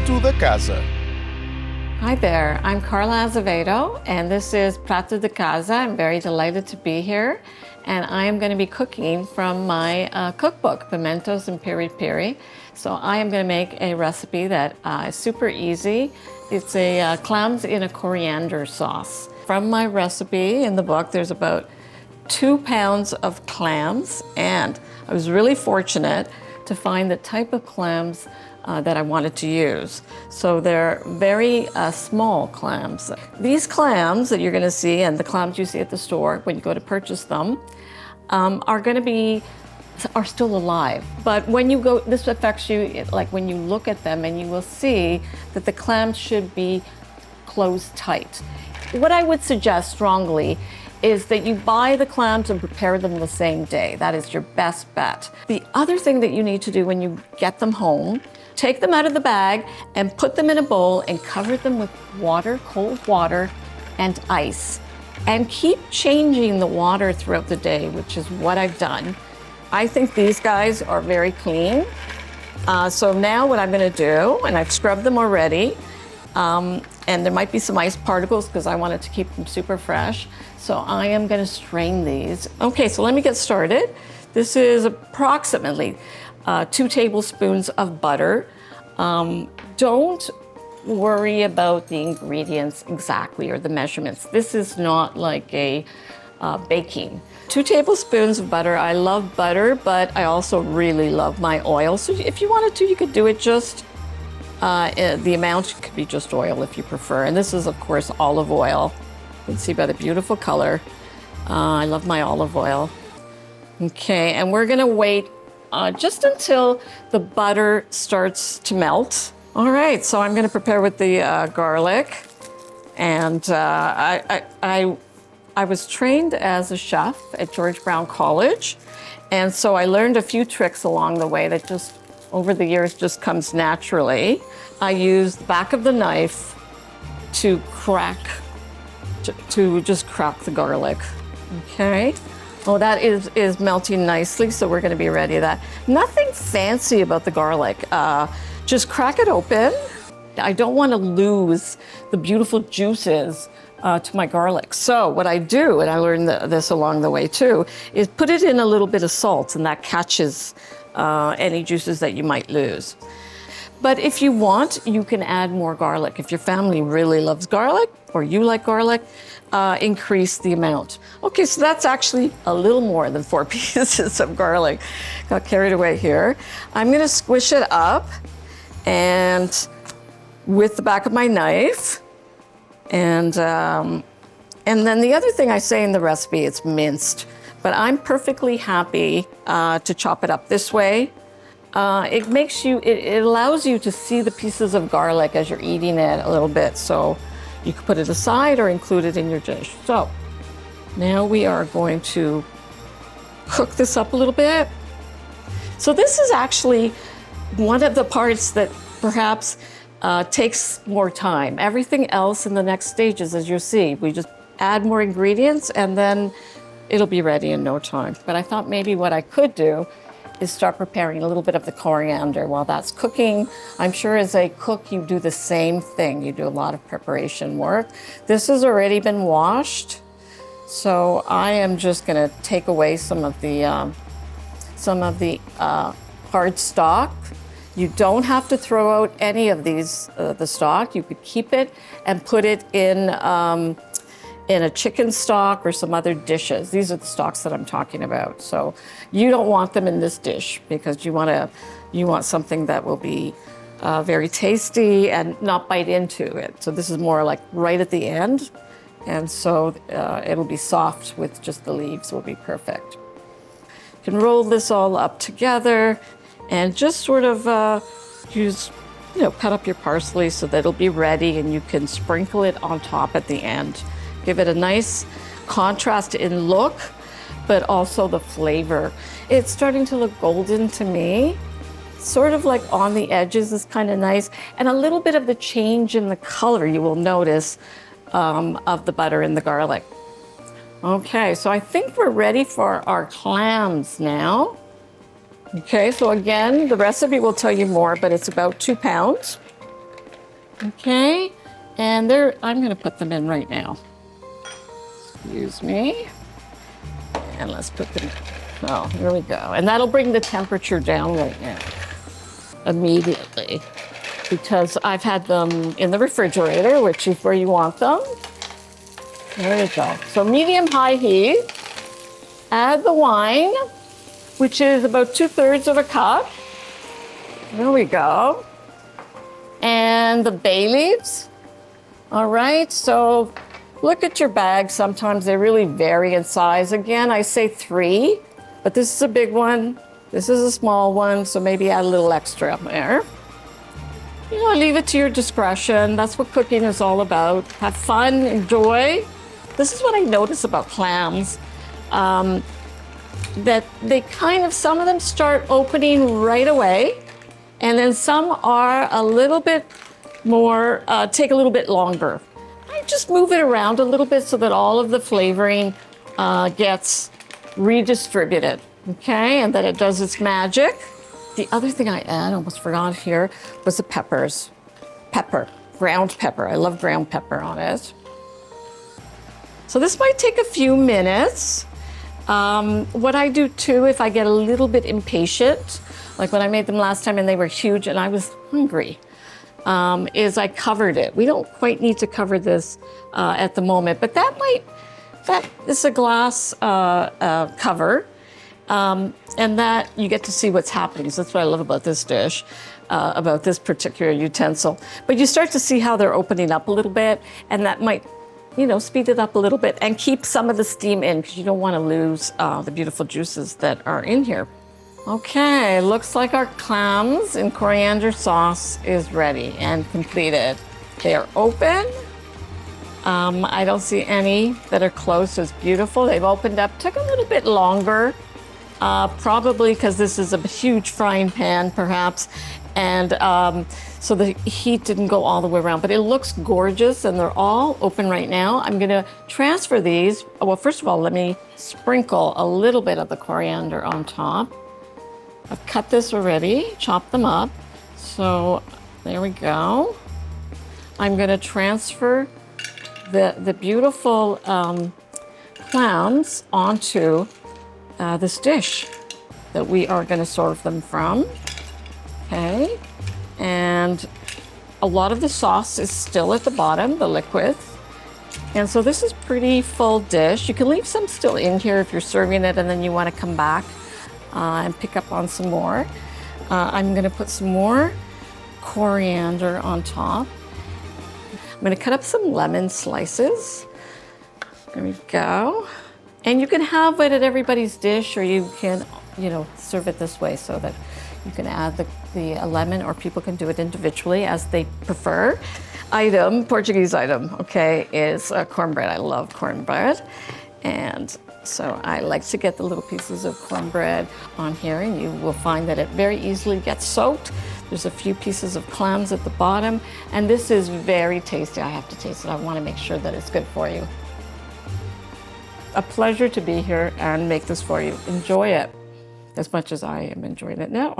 Prato da Casa. Hi there, I'm Carla Azevedo, and this is Prato da Casa. I'm very delighted to be here, and I am going to be cooking from my cookbook, Pimentos and Piri Piri. So I am going to make a recipe that is super easy. It's a clams in a coriander sauce. From my recipe in the book, there's about 2 pounds of clams, and I was really fortunate to find the type of clams that I wanted to use. So they're very small clams. These clams that you're gonna see, and the clams you see at the store when you go to purchase them, are still alive. But when you go, this affects you, like when you look at them, and you will see that the clams should be closed tight. What I would suggest strongly is that you buy the clams and prepare them the same day. That is your best bet. The other thing that you need to do when you get them home, take them out of the bag and put them in a bowl and cover them with water, cold water, and ice. And keep changing the water throughout the day, which is what I've done. I think these guys are very clean. So now what I'm gonna do, and I've scrubbed them already, and there might be some ice particles because I wanted to keep them super fresh. So I am gonna strain these. Okay, so let me get started. This is approximately 2 tablespoons of butter. Don't worry about the ingredients exactly or the measurements. This is not like a baking. 2 tablespoons of butter. I love butter, but I also really love my oil. So if you wanted to, you could do it just, the amount could be just oil if you prefer. And this is, of course, olive oil. You can see by the beautiful color. I love my olive oil. Okay, and we're gonna wait just until the butter starts to melt. All right, so I'm gonna prepare with the garlic. And I was trained as a chef at George Brown College. And so I learned a few tricks along the way that just, over the years, just comes naturally. I use the back of the knife to just crack the garlic, okay? Oh, that is melting nicely, so we're gonna be ready to that. Nothing fancy about the garlic. Just crack it open. I don't wanna lose the beautiful juices to my garlic. So what I do, and I learned this along the way too, is put it in a little bit of salt, and that catches any juices that you might lose. But if you want, you can add more garlic. If your family really loves garlic, or you like garlic, increase the amount. Okay, so that's actually a little more than 4 pieces of garlic. Got carried away here. I'm gonna squish it up, and with the back of my knife, and then the other thing I say in the recipe, it's minced, but I'm perfectly happy to chop it up this way. It allows you to see the pieces of garlic as you're eating it a little bit, so you can put it aside or include it in your dish. So now we are going to cook this up a little bit. So this is actually one of the parts that perhaps takes more time. Everything else in the next stages, as you'll see, we just add more ingredients and then it'll be ready in no time. But I thought maybe what I could do is start preparing a little bit of the coriander while that's cooking. I'm sure as a cook, you do the same thing. You do a lot of preparation work. This has already been washed, so I am just gonna take away some of the hard stock. You don't have to throw out any of these, the stock. You could keep it and put it in a chicken stock or some other dishes. These are the stocks that I'm talking about. So you don't want them in this dish because you want something that will be very tasty and not bite into it. So this is more like right at the end. And so it'll be soft with just the leaves, will be perfect. You can roll this all up together and just sort of cut up your parsley so that it'll be ready, and you can sprinkle it on top at the end. Give it a nice contrast in look, but also the flavor. It's starting to look golden to me. Sort of like on the edges is kind of nice. And a little bit of the change in the color you will notice of the butter and the garlic. Okay, so I think we're ready for our clams now. Okay, so again, the recipe will tell you more, but it's about 2 pounds. Okay, and there, I'm gonna put them in right now. Excuse me. And let's put them, oh, here we go. And that'll bring the temperature down right now, immediately, because I've had them in the refrigerator, which is where you want them. There you go. So medium-high heat. Add the wine, which is about 2/3 of a cup. There we go. And the bay leaves. All right, so look at your bag. Sometimes they really vary in size. Again, I say 3, but this is a big one. This is a small one, so maybe add a little extra up there. You know, leave it to your discretion. That's what cooking is all about. Have fun, enjoy. This is what I notice about clams. That they kind of, some of them start opening right away, and then some are a little bit more, take a little bit longer. I just move it around a little bit so that all of the flavoring gets redistributed, okay? And that it does its magic. The other thing I almost forgot here, was the peppers. Pepper, ground pepper. I love ground pepper on it. So this might take a few minutes. What I do too, if I get a little bit impatient, like when I made them last time and they were huge and I was hungry, is I covered it. We don't quite need to cover this at the moment, but that is a glass cover, and that you get to see what's happening. So that's what I love about this dish, about this particular utensil. But you start to see how they're opening up a little bit, and that might, you know, speed it up a little bit and keep some of the steam in, because you don't want to lose the beautiful juices that are in here. Okay, looks like our clams in coriander sauce is ready and completed. They are open. I don't see any that are closed, so it's beautiful. They've opened up, took a little bit longer, probably because this is a huge frying pan, perhaps, and so the heat didn't go all the way around, but it looks gorgeous, and they're all open right now. I'm gonna transfer these. Well, first of all, let me sprinkle a little bit of the coriander on top. I've cut this already, chopped them up. So there we go. I'm gonna transfer the beautiful clams onto this dish that we are gonna serve them from. Okay, and a lot of the sauce is still at the bottom, the liquid. And so this is pretty full dish. You can leave some still in here if you're serving it and then you wanna come back and pick up on some more. I'm gonna put some more coriander on top. I'm gonna cut up some lemon slices. There we go. And you can have it at everybody's dish, or you can, you know, serve it this way so that you can add the lemon, or people can do it individually as they prefer. Portuguese item, okay, is cornbread. I love cornbread. And so I like to get the little pieces of cornbread on here, and you will find that it very easily gets soaked. There's a few pieces of clams at the bottom, and this is very tasty. I have to taste it. I want to make sure that it's good for you. A pleasure to be here and make this for you. Enjoy it as much as I am enjoying it now.